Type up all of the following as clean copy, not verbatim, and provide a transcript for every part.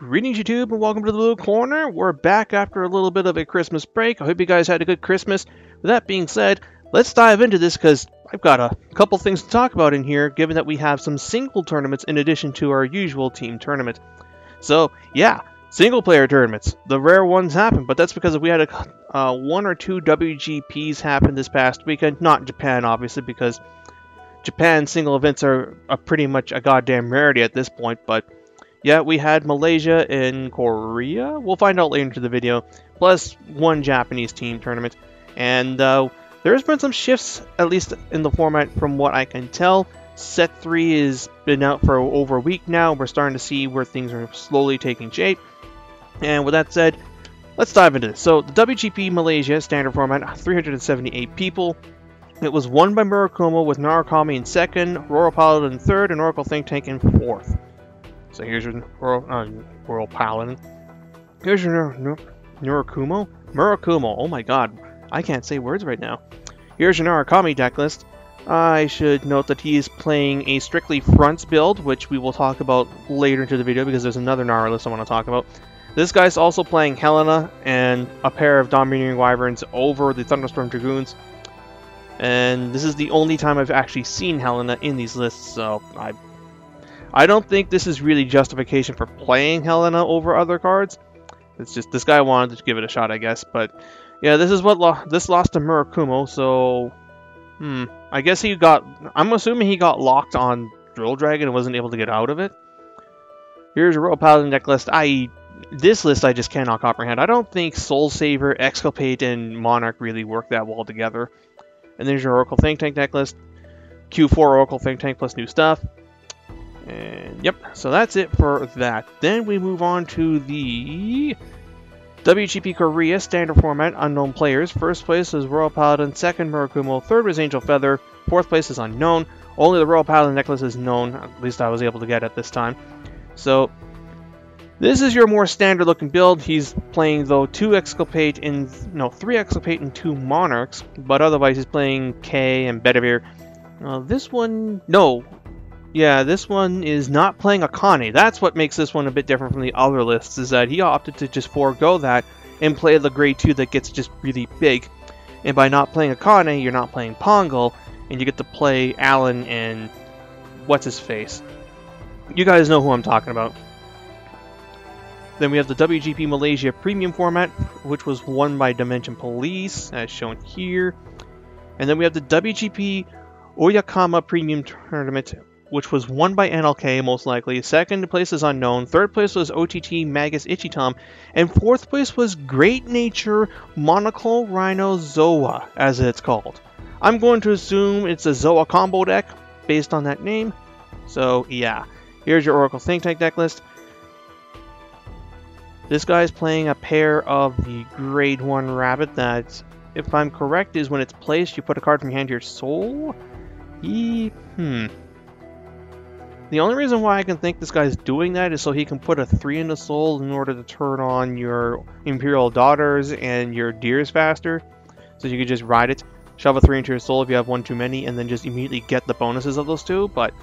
Greetings YouTube and welcome to the Blue Corner. We're back after a little bit of a Christmas break. I hope you guys had a good Christmas. With that being said, let's dive into this because I've got a couple things to talk about in here, given that we have some single tournaments in addition to our usual team tournament. So yeah, single player tournaments. The rare ones happen, but that's because we had one or two WGPs happen this past weekend. Not Japan, obviously, because Japan single events are pretty much a goddamn rarity at this point, but yeah, we had Malaysia and Korea. We'll find out later into the video. Plus one Japanese team tournament. And there's been some shifts, at least in the format from what I can tell. Set 3 has been out for over a week now. We're starting to see where things are slowly taking shape. And with that said, let's dive into this. So, the WGP Malaysia standard format, 378 people. It was won by Murakumo with Narukami in second, Royal Paladin in third, and Oracle Think Tank in fourth. So here's your Royal Paladin. Here's your Murakumo. Murakumo. Oh my god. I can't say words right now. Here's your Narukami deck list. I should note that he is playing a strictly fronts build, which we will talk about later into the video because there's another Nara list I want to talk about. This guy's also playing Helena and a pair of Domineering Wyverns over the Thunderstorm Dragoons. And this is the only time I've actually seen Helena in these lists, so I don't think this is really justification for playing Helena over other cards. It's just this guy wanted to give it a shot, I guess. But yeah, this is what this lost to Murakumo. So I guess he got. I'm assuming he got locked on Drill Dragon and wasn't able to get out of it. Here's a Royal Paladin deck list. This list I just cannot comprehend. I don't think Soul Saver, Exculpate, and Monarch really work that well together. And there's your Oracle Think Tank deck list. Q4 Oracle Think Tank plus new stuff. And yep, so that's it for that. Then we move on to the WGP Korea standard format, unknown players. First place is Royal Paladin, second Murakumo, third was Angel Feather, fourth place is unknown. Only the Royal Paladin necklace is known, at least I was able to get at this time. So this is your more standard looking build. He's playing though 3 Exculpate and 2 Monarchs, but otherwise he's playing K and Bedivere. This one, no. Yeah, this one is not playing Akane. That's what makes this one a bit different from the other lists, is that he opted to just forego that and play the grade 2 that gets just really big. And by not playing Akane, you're not playing Pongal, and you get to play Alan and what's-his-face. You guys know who I'm talking about. Then we have the WGP Malaysia Premium format, which was won by Dimension Police, as shown here. And then we have the WGP Oyakama Premium Tournament, which was won by NLK, most likely. Second place is unknown. Third place was OTT Magus Ichitam. And fourth place was Great Nature Monocle Rhino Zoa, as it's called. I'm going to assume it's a Zoa combo deck, based on that name. So, yeah. Here's your Oracle Think Tank deck list. This guy's playing a pair of the Grade 1 Rabbit that, if I'm correct, is when it's placed, you put a card from your hand to your soul? The only reason why I can think this guy's doing that is so he can put a 3 in the soul in order to turn on your Imperial Daughters and your Deers faster. So you can just ride it, shove a 3 into your soul if you have one too many, and then just immediately get the bonuses of those two. But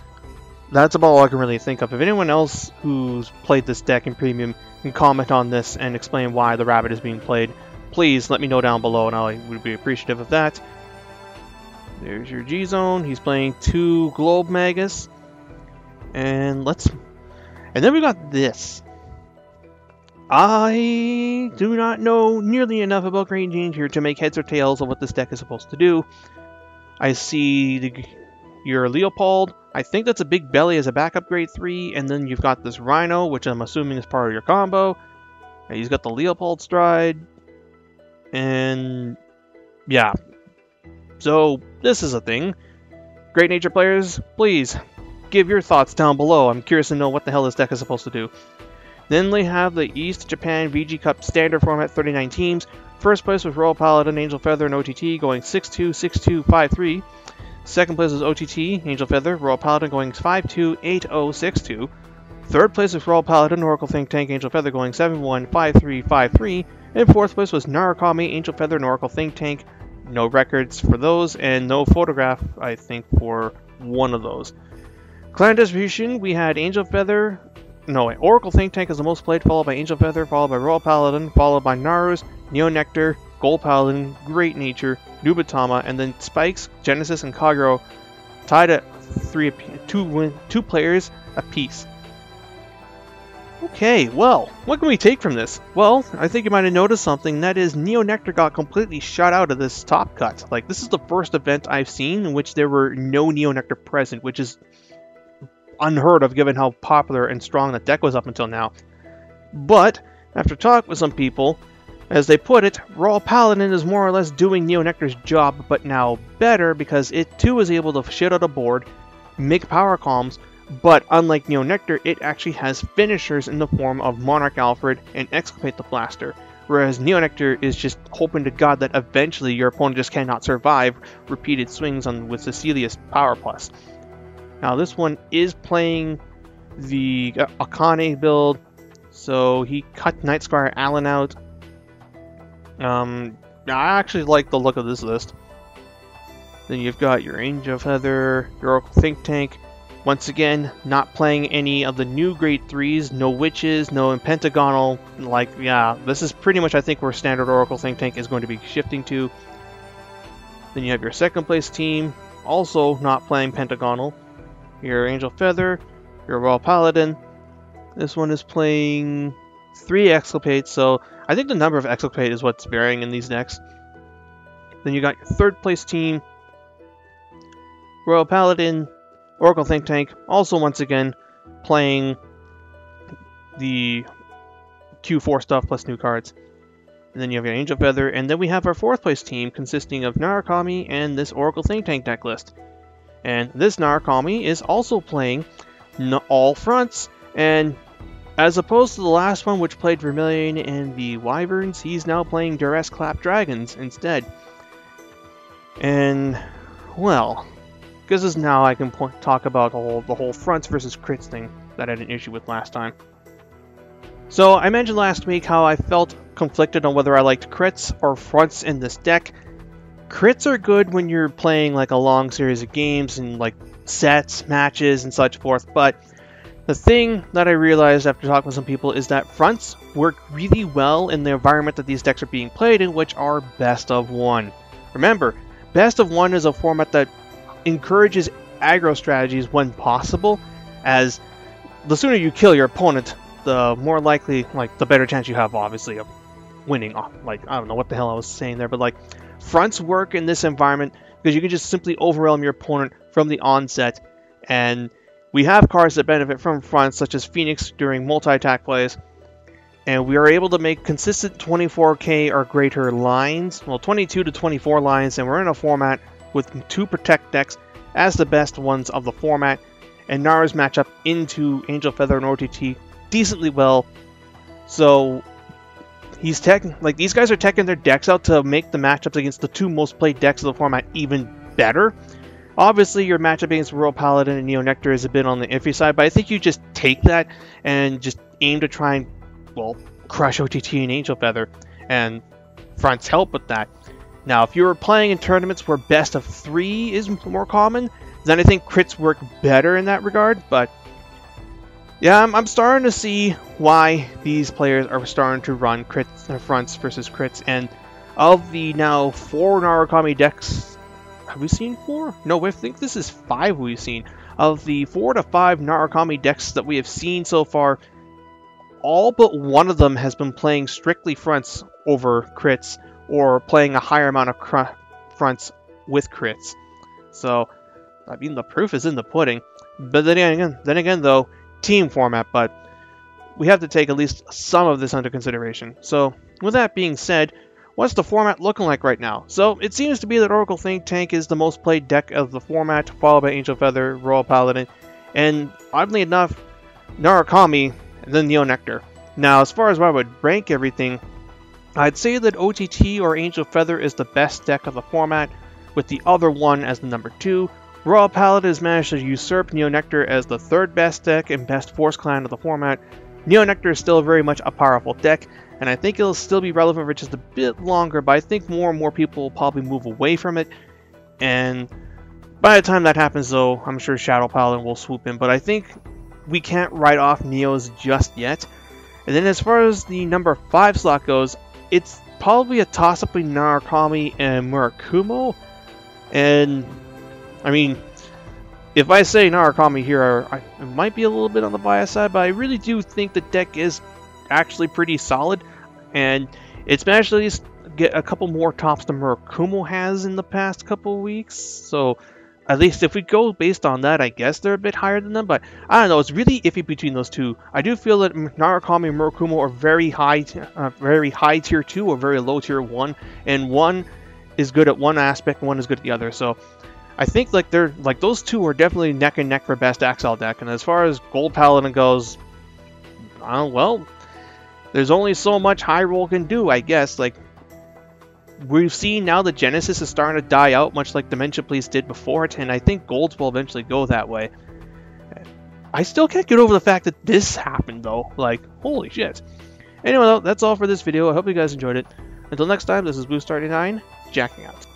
that's about all I can really think of. If anyone else who's played this deck in Premium can comment on this and explain why the Rabbit is being played, please let me know down below, and I would be appreciative of that. There's your G-Zone. He's playing 2 Globe Magus. And then we got this. I do not know nearly enough about Great Danger to make heads or tails of what this deck is supposed to do. I see your Leopold. I think that's a Big Belly as a backup grade 3, and then you've got this Rhino, which I'm assuming is part of your combo. And he's got the Leopold Stride. And yeah. So this is a thing. Great Nature players, please give your thoughts down below. I'm curious to know what the hell this deck is supposed to do. Then we have the East Japan VG Cup standard format, 39 teams. First place was Royal Paladin, Angel Feather, and OTT going 6-2, 6-2, 5-3. Second place was OTT, Angel Feather, Royal Paladin going 5-2, 8-0, 6-2. Third place was Royal Paladin, Oracle Think Tank, Angel Feather going 7-1, 5-3, 5-3. And fourth place was Narukami, Angel Feather, and Oracle Think Tank. No records for those, and no photograph, I think, for one of those. Clan distribution, we had Angel Feather Oracle Think Tank is the most played, followed by Angel Feather, followed by Royal Paladin, followed by Narus, Neo Nectar, Gold Paladin, Great Nature, Nubatama, and then Spikes, Genesis, and Kagero tied at two players apiece. Okay, well, what can we take from this? Well, I think you might have noticed something, that is Neo Nectar got completely shut out of this top cut. Like, this is the first event I've seen in which there were no Neo Nectar present, which is unheard of given how popular and strong the deck was up until now. But, after talking with some people, as they put it, Royal Paladin is more or less doing Neo Nectar's job, but now better because it too is able to shit out a board, make power columns, but unlike Neo Nectar, it actually has finishers in the form of Monarch Alfred and Exculpate the Blaster, whereas Neo Nectar is just hoping to God that eventually your opponent just cannot survive repeated swings with Cecilia's Power Plus. Now this one is playing the Akane build, so he cut Night Squire Allen out. I actually like the look of this list. Then you've got your Angel Feather, your Oracle Think Tank. Once again, not playing any of the new grade 3s, no witches, no pentagonal. Like, yeah, this is pretty much, I think, where standard Oracle Think Tank is going to be shifting to. Then you have your second place team, also not playing pentagonal. Your Angel Feather, your Royal Paladin. This one is playing 3 Exculpates, so I think the number of Exculpate is what's varying in these decks. Then you got your third place team, Royal Paladin, Oracle Think Tank, also once again playing the Q4 stuff plus new cards. And then you have your Angel Feather, and then we have our fourth place team consisting of Narukami and this Oracle Think Tank deck list. And this Narukami is also playing all fronts, and as opposed to the last one which played Vermilion and the Wyverns, he's now playing Duress Clap Dragons instead. And, well, because this is now I can talk about the whole fronts versus crits thing that I had an issue with last time. So I mentioned last week how I felt conflicted on whether I liked crits or fronts in this deck. Crits are good when you're playing like a long series of games and like sets, matches, and such forth, but the thing that I realized after talking with some people is that fronts work really well in the environment that these decks are being played in, which are best of one. Remember, best of one is a format that encourages aggro strategies when possible, as the sooner you kill your opponent, the more likely, like, the better chance you have, obviously, of winning. Like, I don't know what the hell I was saying there, but, like, fronts work in this environment because you can just simply overwhelm your opponent from the onset, and we have cards that benefit from fronts, such as Phoenix during multi-attack plays, and we are able to make consistent 24k or greater lines, well, 22 to 24 lines, and we're in a format with 2 Protect decks as the best ones of the format, and Nara's match up into Angel Feather and OTT decently well, so these guys are teching their decks out to make the matchups against the 2 most played decks of the format even better. Obviously, your matchup against Royal Paladin and Neo Nectar is a bit on the iffy side, but I think you just take that and just aim to try and, well, crush OTT and Angel Feather, and fronts help with that. Now, if you were playing in tournaments where best of 3 is more common, then I think crits work better in that regard, but yeah, I'm starting to see why these players are starting to run crits, fronts versus crits, and of the now 4 Narukami decks, have we seen 4? No, I think this is 5 we've seen. Of the 4 to 5 Narukami decks that we have seen so far, all but one of them has been playing strictly fronts over crits, or playing a higher amount of fronts with crits. So, I mean, the proof is in the pudding. But then again, though, team format, but we have to take at least some of this under consideration. So, with that being said, what's the format looking like right now? So, it seems to be that Oracle Think Tank is the most played deck of the format, followed by Angel Feather, Royal Paladin, and oddly enough, Narukami, and then Neo Nectar. Now, as far as where I would rank everything, I'd say that OTT or Angel Feather is the best deck of the format, with the other one as the number 2. Royal Paladin has managed to usurp Neo Nectar as the 3rd best deck and best Force Clan of the format. Neo Nectar is still very much a powerful deck, and I think it'll still be relevant for just a bit longer, but I think more and more people will probably move away from it, and by the time that happens, though, I'm sure Shadow Paladin will swoop in, but I think we can't write off Neos just yet. And then as far as the number 5 slot goes, it's probably a toss-up between Narukami and Murakumo. And, I mean, if I say Narukami here, I might be a little bit on the bias side, but I really do think the deck is actually pretty solid. And it's managed to at least get a couple more tops than Murakumo has in the past couple of weeks. So, at least if we go based on that, I guess they're a bit higher than them. But I don't know, it's really iffy between those two. I do feel that Narukami and Murakumo are very high tier 2 or very low tier 1, and one is good at one aspect and one is good at the other. So I think like they're like those two are definitely neck and neck for best Exile deck. And as far as Gold Paladin goes, well, there's only so much high roll can do, I guess. Like, we've seen now that Genesis is starting to die out, much like Dimension Police did before it, and I think Golds will eventually go that way. I still can't get over the fact that this happened, though. Like, holy shit. Anyway, though, that's all for this video. I hope you guys enjoyed it. Until next time, this is Boost39, jacking out.